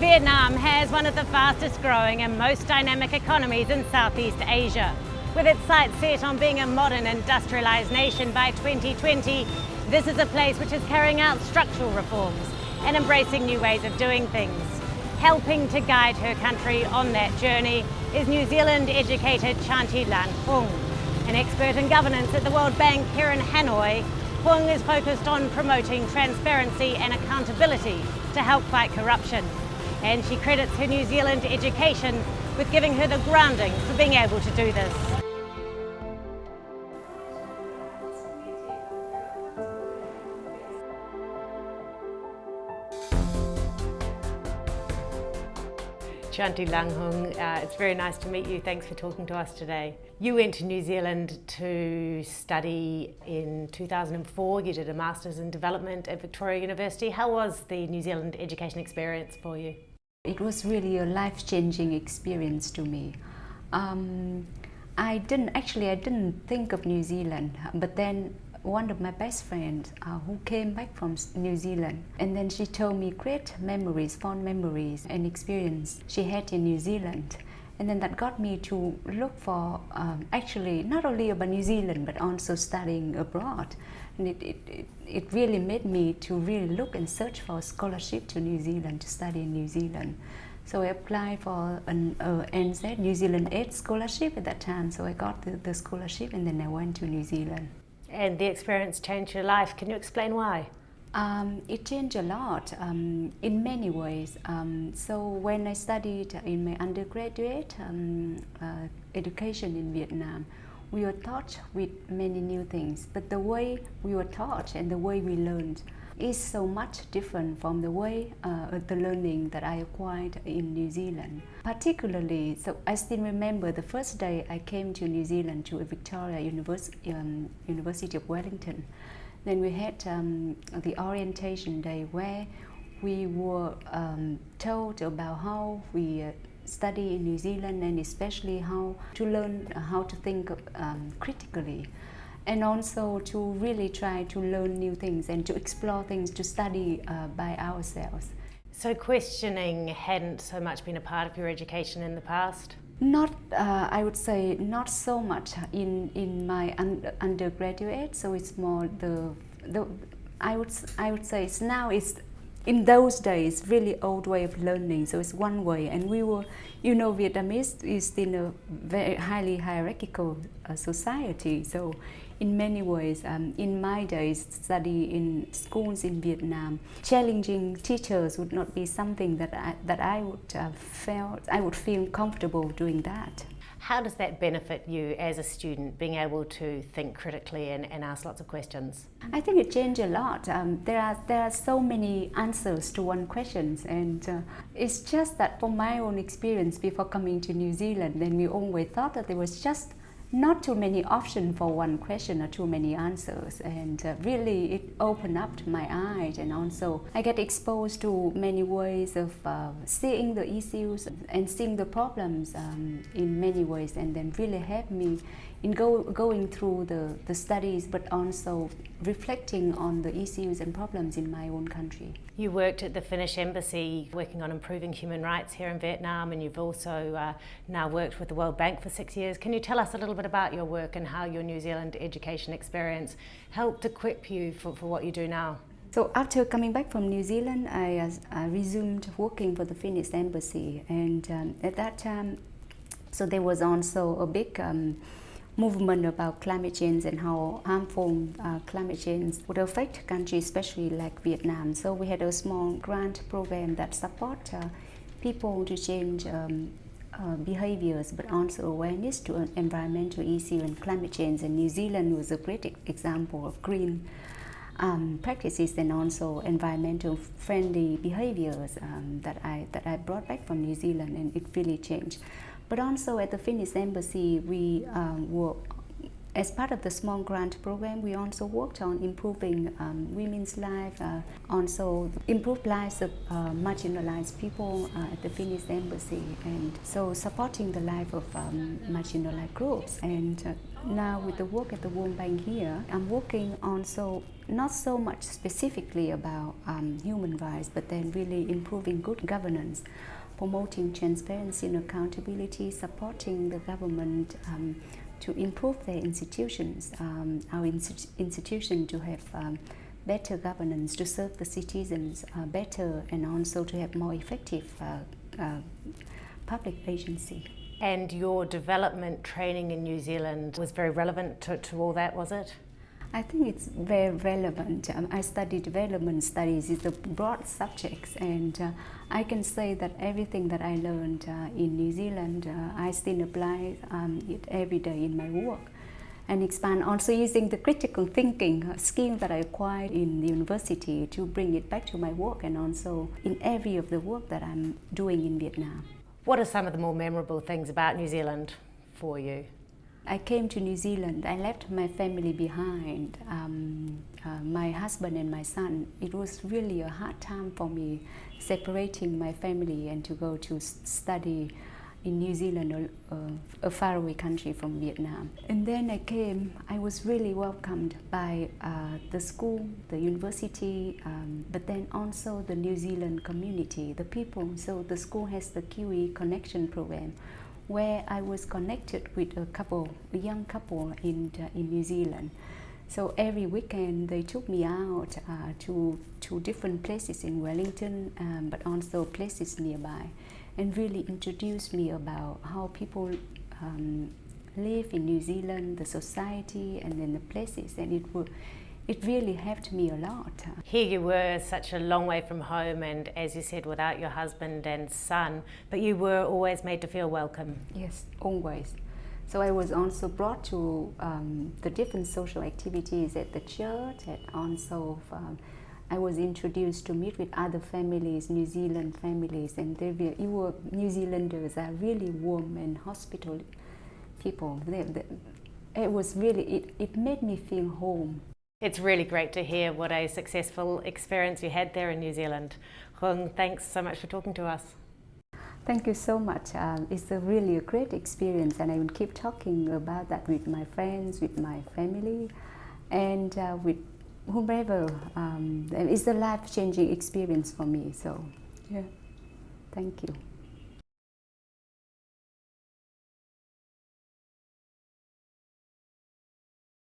Vietnam has one of the fastest growing and most dynamic economies in Southeast Asia. With its sights set on being a modern industrialised nation by 2020, this is a place which is carrying out structural reforms and embracing new ways of doing things. Helping to guide her country on that journey is New Zealand educated Tran Thi Lan Huong. An expert in governance at the World Bank here in Hanoi, Huong is focused on promoting transparency and accountability to help fight corruption. And she credits her New Zealand education with giving her the grounding for being able to do this. Tran Thi Lan Huong, it's very nice to meet you. Thanks for talking to us today. You went to New Zealand to study in 2004. You did a Masters in Development at Victoria University. How was the New Zealand education experience for you? It was really a life-changing experience to me. I didn't think of New Zealand, but then one of my best friends who came back from New Zealand, and then she told me great memories, fond memories and experience she had in New Zealand. And then that got me to look for actually not only about New Zealand but also studying abroad. And it really made me to really look and search for a scholarship to New Zealand, to study in New Zealand. So I applied for an NZ, New Zealand Aid scholarship at that time. So I got the scholarship and then I went to New Zealand. And the experience changed your life. Can you explain why? It changed a lot in many ways. So when I studied in my undergraduate education in Vietnam, we were taught with many new things, but the way we were taught and the way we learned is so much different from the way the learning that I acquired in New Zealand. Particularly, so I still remember the first day I came to New Zealand to Victoria University of Wellington. Then we had the orientation day where we were told about how we study in New Zealand and especially how to learn how to think critically. And also to really try to learn new things and to explore things, to study by ourselves. So questioning hadn't so much been a part of your education in the past? Not, I would say, not so much in my undergraduate. So it's more I would say it's in those days really old way of learning. So it's one way, and we were, Vietnamese is in a very highly hierarchical society. So in many ways, in my days, study in schools in Vietnam, challenging teachers would not be something that I would feel comfortable doing that. How does that benefit you as a student, being able to think critically and ask lots of questions? I think it changed a lot. There are so many answers to one question, and it's just that from my own experience before coming to New Zealand, then we always thought that there was just not too many options for one question or too many answers, and really it opened up my eyes, and also I get exposed to many ways of seeing the issues and seeing the problems in many ways, and then really helped me in going through the studies, but also reflecting on the issues and problems in my own country. You worked at the Finnish Embassy working on improving human rights here in Vietnam, and you've also now worked with the World Bank for 6 years. Can you tell us a little bit about your work and how your New Zealand education experience helped equip you for what you do now? So after coming back from New Zealand, I resumed working for the Finnish Embassy, and at that time, so there was also a big movement about climate change and how harmful climate change would affect countries, especially like Vietnam. So we had a small grant program that support people to change behaviors, but also awareness to an environmental issue and climate change. And New Zealand was a great example of green practices and also environmental friendly behaviors that I brought back from New Zealand, and it really changed. But also at the Finnish Embassy, we were As part of the small grant program, we also worked on improving women's life, also improved lives of marginalized people at the Finnish embassy, and so supporting the life of marginalized groups. And now with the work at the World Bank here, I'm working on not so much specifically about human rights, but then really improving good governance, promoting transparency and accountability, supporting the government to improve their institutions, our institution to have better governance, to serve the citizens better, and also to have more effective public agency. And your development training in New Zealand was very relevant to all that, was it? I think it's very relevant. I studied development studies. It's a broad subject, and I can say that everything that I learned in New Zealand, I still apply it every day in my work, and expand also using the critical thinking skill that I acquired in the university to bring it back to my work and also in every of the work that I'm doing in Vietnam. What are some of the more memorable things about New Zealand for you? I came to New Zealand. I left my family behind, my husband and my son. It was really a hard time for me separating my family and to go to study in New Zealand, a faraway country from Vietnam. And then I came, I was really welcomed by the school, the university, but then also the New Zealand community, the people. So the school has the Kiwi Connection program, where I was connected with a young couple in New Zealand. So every weekend they took me out to different places in Wellington, but also places nearby, and really introduced me about how people live in New Zealand, the society, and then the places, and it really helped me a lot. Here you were such a long way from home, and as you said, without your husband and son, but you were always made to feel welcome. Yes, always. So I was also brought to the different social activities at the church, and also I was introduced to meet with other families, New Zealand families, and New Zealanders are really warm and hospitable people. It made me feel home. It's really great to hear what a successful experience you had there in New Zealand. Huong, thanks so much for talking to us. Thank you so much. It's really a great experience, and I will keep talking about that with my friends, with my family, and with whomever. It's a life-changing experience for me. So, yeah, thank you.